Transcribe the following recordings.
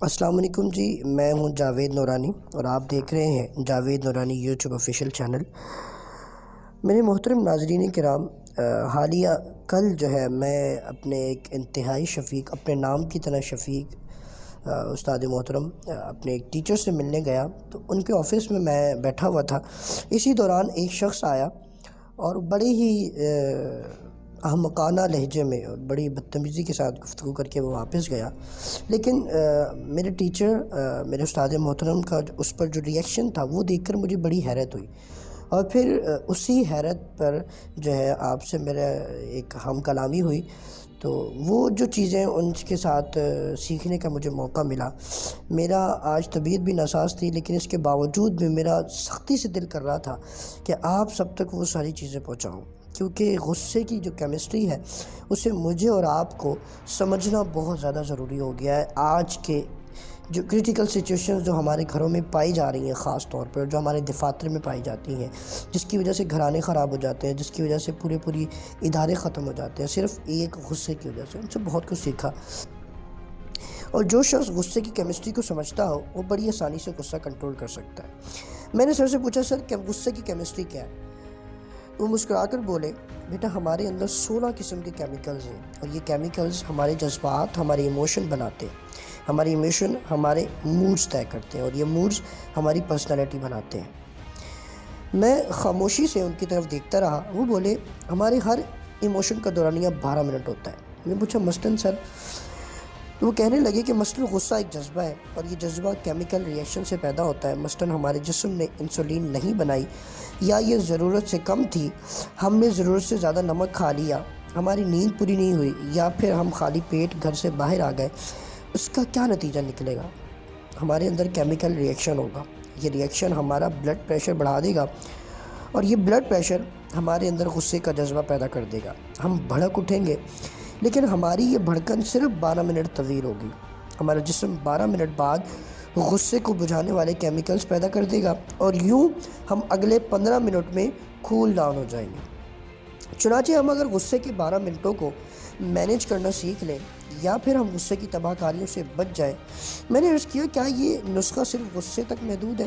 السلام علیکم جی، میں ہوں جاوید نورانی اور آپ دیکھ رہے ہیں جاوید نورانی یوٹیوب آفیشیل چینل۔ میرے محترم ناظرین کرام، حالیہ کل جو ہے میں اپنے ایک انتہائی شفیق، اپنے نام کی طرح شفیق استاد محترم اپنے ایک ٹیچر سے ملنے گیا، تو ان کے آفس میں بیٹھا ہوا تھا۔ اسی دوران ایک شخص آیا اور بڑے ہی احمقانہ لہجے میں اور بڑی بدتمیزی کے ساتھ گفتگو کر کے وہ واپس گیا۔ لیکن میرے ٹیچر، میرے استاد محترم کا اس پر جو ریئیکشن تھا وہ دیکھ کر مجھے بڑی حیرت ہوئی، اور پھر اسی حیرت پر جو ہے آپ سے میرا ایک ہم کلامی ہوئی، تو وہ جو چیزیں ان کے ساتھ سیکھنے کا مجھے موقع ملا۔ میرا آج طبیعت بھی ناساز تھی، لیکن اس کے باوجود بھی میرا سختی سے دل کر رہا تھا کہ آپ سب تک وہ ساری چیزیں پہنچاؤں، کیونکہ غصے کی جو کیمسٹری ہے اسے مجھے اور آپ کو سمجھنا بہت زیادہ ضروری ہو گیا ہے۔ آج کے جو کرٹیکل سچویشنز جو ہمارے گھروں میں پائی جا رہی ہیں، خاص طور پر جو ہمارے دفاتر میں پائی جاتی ہیں، جس کی وجہ سے گھرانے خراب ہو جاتے ہیں، جس کی وجہ سے پوری ادارے ختم ہو جاتے ہیں، صرف ایک غصے کی وجہ سے۔ ان سے بہت کچھ سیکھا، اور جو شخص غصے کی کیمسٹری کو سمجھتا ہو وہ بڑی آسانی سے غصہ کنٹرول کر سکتا ہے۔ میں نے سر سے پوچھا، سر کہ غصے کی کیمسٹری کیا ہے؟ وہ مسکرا کر بولے، بیٹا ہمارے اندر 16 قسم کے کیمیکلز ہیں، اور یہ کیمیکلز ہمارے جذبات، ہمارے ایموشن بناتے ہیں، ہمارے ایموشن ہمارے موڈز طے کرتے ہیں، اور یہ موڈز ہماری پرسنالٹی بناتے ہیں۔ میں خاموشی سے ان کی طرف دیکھتا رہا۔ وہ بولے، ہمارے ہر ایموشن کا دورانیہ 12 منٹ ہوتا ہے۔ میں نے پوچھا، مثلاً سر؟ تو وہ کہنے لگے کہ مثلاً غصہ ایک جذبہ ہے، اور یہ جذبہ کیمیکل ریئیکشن سے پیدا ہوتا ہے۔ مثلاً ہمارے جسم نے انسولین نہیں بنائی، یا یہ ضرورت سے کم تھی، ہم نے ضرورت سے زیادہ نمک کھا لیا، ہماری نیند پوری نہیں ہوئی، یا پھر ہم خالی پیٹ گھر سے باہر آ گئے، اس کا کیا نتیجہ نکلے گا؟ ہمارے اندر کیمیکل ریئیکشن ہوگا۔ یہ ریئیکشن ہمارا بلڈ پریشر بڑھا دے گا، اور یہ بلڈ پریشر ہمارے اندر غصے کا جذبہ پیدا کر دے گا۔ ہم بھڑک اٹھیں گے، لیکن ہماری یہ بھڑکن صرف 12 منٹ طویل ہوگی۔ ہمارا جسم 12 منٹ بعد غصے کو بجھانے والے کیمیکلز پیدا کر دے گا، اور یوں ہم اگلے 15 منٹ میں کول ڈاؤن ہو جائیں گے۔ چنانچہ ہم اگر غصے کے 12 منٹوں کو مینیج کرنا سیکھ لیں، یا پھر ہم غصے کی تباہ کاریوں سے بچ جائیں۔ میں نے عرض کیا، کیا یہ نسخہ صرف غصے تک محدود ہے؟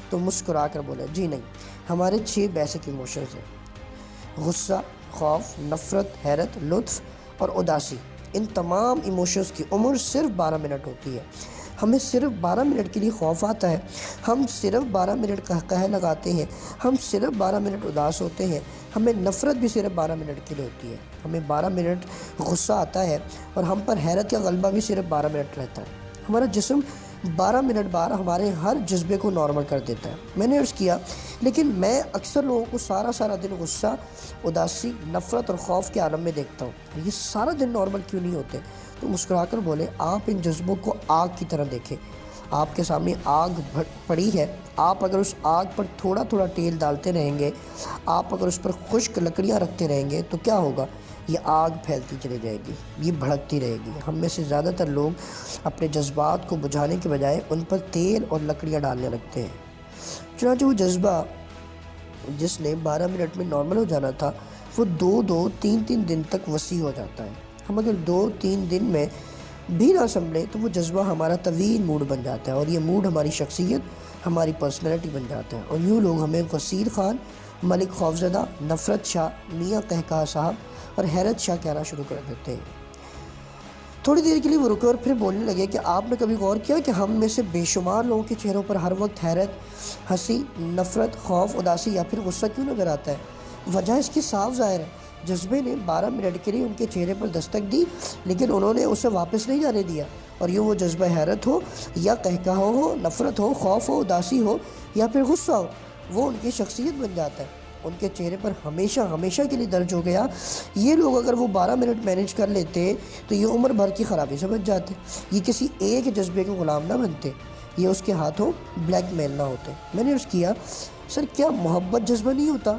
تو مسکرا کر بولا، جی نہیں، ہمارے 6 بیسک ایموشنز ہیں: غصہ، خوف، نفرت، حیرت، لطف اور اداسی۔ ان تمام ایموشنز کی عمر صرف 12 منٹ ہوتی ہے۔ ہمیں صرف 12 منٹ کے لیے خوف آتا ہے، ہم صرف 12 منٹ قہقہے لگاتے ہیں، ہم صرف 12 منٹ اداس ہوتے ہیں، ہمیں نفرت بھی صرف 12 منٹ کے لیے ہوتی ہے، ہمیں 12 منٹ غصہ آتا ہے، اور ہم پر حیرت کا غلبہ بھی صرف 12 منٹ رہتا ہے۔ ہمارا جسم 12 منٹ بعد ہمارے ہر جذبے کو نارمل کر دیتا ہے۔ میں نے عرض کیا، لیکن میں اکثر لوگوں کو سارا دن غصہ، اداسی، نفرت اور خوف کے عالم میں دیکھتا ہوں، یہ سارا دن نارمل کیوں نہیں ہوتے؟ تو مسکرا کر بولے، آپ ان جذبوں کو آگ کی طرح دیکھیں۔ آپ کے سامنے آگ پڑی ہے، آپ اگر اس آگ پر تھوڑا تیل ڈالتے رہیں گے، آپ اگر اس پر خشک لکڑیاں رکھتے رہیں گے، تو کیا ہوگا؟ یہ آگ پھیلتی چلی جائے گی، یہ بھڑکتی رہے گی۔ ہم میں سے زیادہ تر لوگ اپنے جذبات کو بجھانے کے بجائے ان پر تیل اور لکڑیاں ڈالنے لگتے ہیں۔ چنانچہ وہ جذبہ جس نے 12 منٹ میں نارمل ہو جانا تھا، وہ 2-3 دن تک وسیع ہو جاتا ہے۔ ہم اگر 2-3 دن میں بھی نہ سنبھلے تو وہ جذبہ ہمارا طویل موڈ بن جاتا ہے، اور یہ موڈ ہماری شخصیت، ہماری پرسنالٹی بن جاتا ہے، اور یوں لوگ ہمیں غسیل خان، ملک خوفزدہ، نفرت شاہ، میاں قہقہہ صاحب اور حیرت شاہ کہنا شروع کر دیتے ہیں۔ تھوڑی دیر کے لیے وہ رکے اور پھر بولنے لگے کہ آپ نے کبھی غور کیا کہ ہم میں سے بے شمار لوگوں کے چہروں پر ہر وقت حیرت، ہنسی، نفرت، خوف، اداسی یا پھر غصہ کیوں نظر آتا ہے؟ وجہ اس کی صاف ظاہر ہے، جذبے نے 12 منٹ کے لیے ان کے چہرے پر دستک دی، لیکن انہوں نے اسے واپس نہیں جانے دیا، اور یوں وہ جذبہ حیرت ہو یا قہقہہ ہو، نفرت ہو، خوف ہو، اداسی ہو یا پھر غصہ ہو، وہ ان کی شخصیت بن جاتا ہے، ان کے چہرے پر ہمیشہ کے لیے درج ہو گیا۔ یہ لوگ اگر وہ 12 منٹ مینیج کر لیتے تو یہ عمر بھر کی خرابی سے بچ جاتے، یہ کسی ایک جذبے کے غلام نہ بنتے، یہ اس کے ہاتھوں بلیک میل نہ ہوتے۔ میں نے عرض کیا، سر کیا محبت جذبہ نہیں ہوتا؟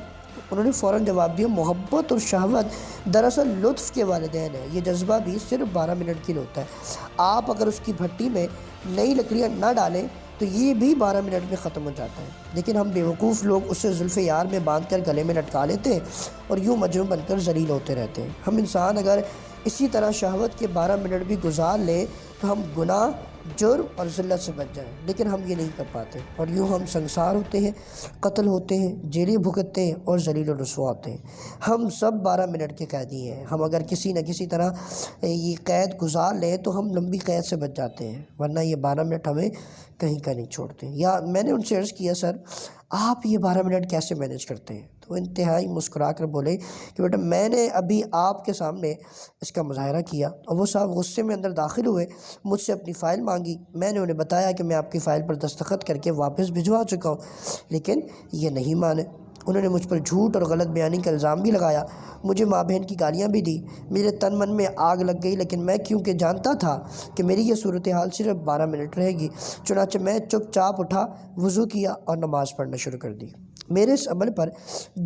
انہوں نے فوراً جواب دیا، محبت اور شہوت دراصل لطف کے والدین ہیں، یہ جذبہ بھی صرف 12 منٹ کے لیے ہوتا ہے۔ آپ اگر اس کی بھٹی میں نئی لکڑیاں نہ ڈالیں تو یہ بھی 12 منٹ میں ختم ہو جاتا ہے، لیکن ہم بیوقوف لوگ اسے زلف یار میں باندھ کر گلے میں لٹکا لیتے ہیں اور یوں مجنون بن کر ذلیل ہوتے رہتے ہیں۔ ہم انسان اگر اسی طرح شہوت کے 12 منٹ بھی گزار لیں تو ہم گناہ، جرم اور ذلت سے بچ جائیں، لیکن ہم یہ نہیں کر پاتے، اور یوں ہم سنگسار ہوتے ہیں، قتل ہوتے ہیں، جیلیں بھگتتے ہیں اور ذلیل و رسوا ہوتے ہیں۔ ہم سب 12 منٹ کے قیدی ہیں۔ ہم اگر کسی نہ کسی طرح یہ قید گزار لیں تو ہم لمبی قید سے بچ جاتے ہیں، ورنہ یہ 12 منٹ ہمیں کہیں کا نہیں چھوڑتے۔ یا میں نے ان سے عرض کیا سر آپ یہ 12 منٹ کیسے مینیج کرتے ہیں؟ تو انتہائی مسکرا کر بولے کہ بیٹا میں نے ابھی آپ کے سامنے اس کا مظاہرہ کیا، اور وہ صاحب غصے میں اندر داخل ہوئے، مجھ سے اپنی فائل مانگی، میں نے انہیں بتایا کہ میں آپ کی فائل پر دستخط کر کے واپس بھجوا چکا ہوں، لیکن یہ نہیں مانے۔ انہوں نے مجھ پر جھوٹ اور غلط بیانی کا الزام بھی لگایا، مجھے ماں بہن کی گالیاں بھی دی، میرے تن من میں آگ لگ گئی، لیکن میں کیونکہ جانتا تھا کہ میری یہ صورتحال صرف 12 منٹ رہے گی، چنانچہ میں چپ چاپ اٹھا، وضو کیا اور نماز پڑھنا شروع کر دی۔ میرے اس عمل پر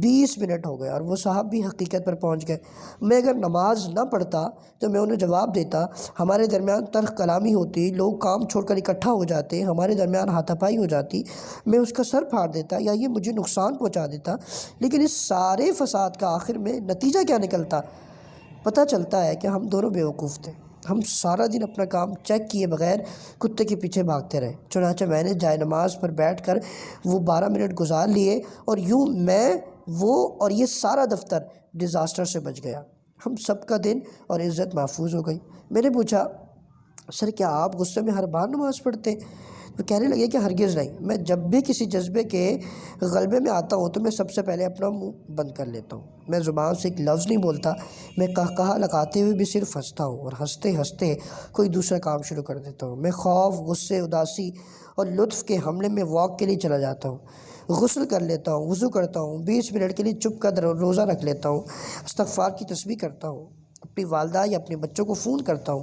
20 منٹ ہو گئے اور وہ صاحب بھی حقیقت پر پہنچ گئے۔ میں اگر نماز نہ پڑھتا تو میں انہیں جواب دیتا، ہمارے درمیان تلخ کلامی ہوتی، لوگ کام چھوڑ کر اکٹھا ہو جاتے، ہمارے درمیان ہاتھا پائی ہو جاتی، میں اس کا سر پھاڑ دیتا یا یہ مجھے نقصان پہنچا دیتا، لیکن اس سارے فساد کا آخر میں نتیجہ کیا نکلتا؟ پتہ چلتا ہے کہ ہم دونوں بیوقوف تھے۔ ہم سارا دن اپنا کام چیک کیے بغیر کتے کے پیچھے بھاگتے رہے، چنانچہ میں نے جائے نماز پر بیٹھ کر وہ 12 منٹ گزار لیے، اور یوں میں وہ اور یہ سارا دفتر ڈیزاسٹر سے بچ گیا۔ ہم سب کا دن اور عزت محفوظ ہو گئی۔ میں نے پوچھا سر کیا آپ غصے میں ہر بار نماز پڑھتے ہیں؟ وہ کہنے لگے کہ ہرگز نہیں، میں جب بھی کسی جذبے کے غلبے میں آتا ہوں تو میں سب سے پہلے اپنا منہ بند کر لیتا ہوں، میں زبان سے ایک لفظ نہیں بولتا، میں کہا لگاتے ہوئے بھی صرف ہنستا ہوں، اور ہنستے ہنستے کوئی دوسرا کام شروع کر دیتا ہوں۔ میں خوف، غصے، اداسی اور لطف کے حملے میں واک کے لیے چلا جاتا ہوں، غسل کر لیتا ہوں، وضو کرتا ہوں، 20 منٹ کے لیے چپ کر روزہ رکھ لیتا ہوں، استغفار کی تسبیح کرتا ہوں، اپنی والدہ یا اپنے بچوں کو فون کرتا ہوں،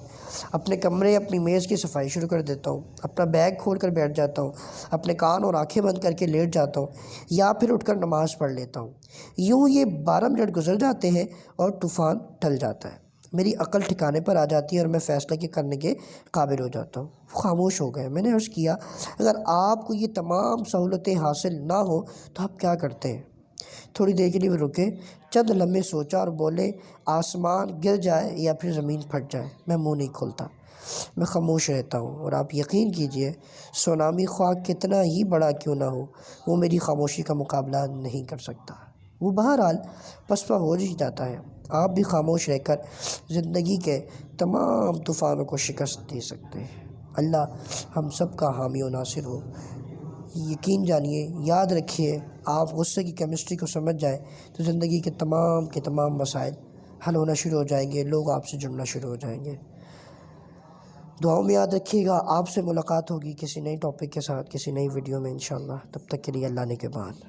اپنے کمرے، اپنی میز کی صفائی شروع کر دیتا ہوں، اپنا بیگ کھول کر بیٹھ جاتا ہوں، اپنے کان اور آنکھیں بند کر کے لیٹ جاتا ہوں، یا پھر اٹھ کر نماز پڑھ لیتا ہوں۔ یوں یہ 12 منٹ گزر جاتے ہیں اور طوفان ٹل جاتا ہے، میری عقل ٹھکانے پر آ جاتی ہے اور میں فیصلہ کرنے کے قابل ہو جاتا ہوں۔ خاموش ہو گئے۔ میں نے عرض کیا اگر آپ کو یہ تمام سہولتیں حاصل نہ ہوں تو آپ کیا کرتے ہیں؟ تھوڑی دیر کے لیے وہ رکے، چند لمحے سوچا اور بولے آسمان گر جائے یا پھر زمین پھٹ جائے میں منہ نہیں کھولتا، میں خاموش رہتا ہوں، اور آپ یقین کیجئے سونامی خواہ کتنا ہی بڑا کیوں نہ ہو وہ میری خاموشی کا مقابلہ نہیں کر سکتا۔ وہ بہرحال پسپا ہو ہی جاتا ہے۔ آپ بھی خاموش رہ کر زندگی کے تمام طوفانوں کو شکست دے سکتے ہیں۔ اللہ ہم سب کا حامی و ناصر ہو۔ یقین جانیے، یاد رکھیے، آپ غصے کی کیمسٹری کو سمجھ جائیں تو زندگی کے تمام مسائل حل ہونا شروع ہو جائیں گے، لوگ آپ سے جڑنا شروع ہو جائیں گے۔ دعاؤں میں یاد رکھیے گا۔ آپ سے ملاقات ہوگی کسی نئی ٹاپک کے ساتھ، کسی نئی ویڈیو میں انشاءاللہ۔ تب تک کے لیے اللہ نے کے بعد۔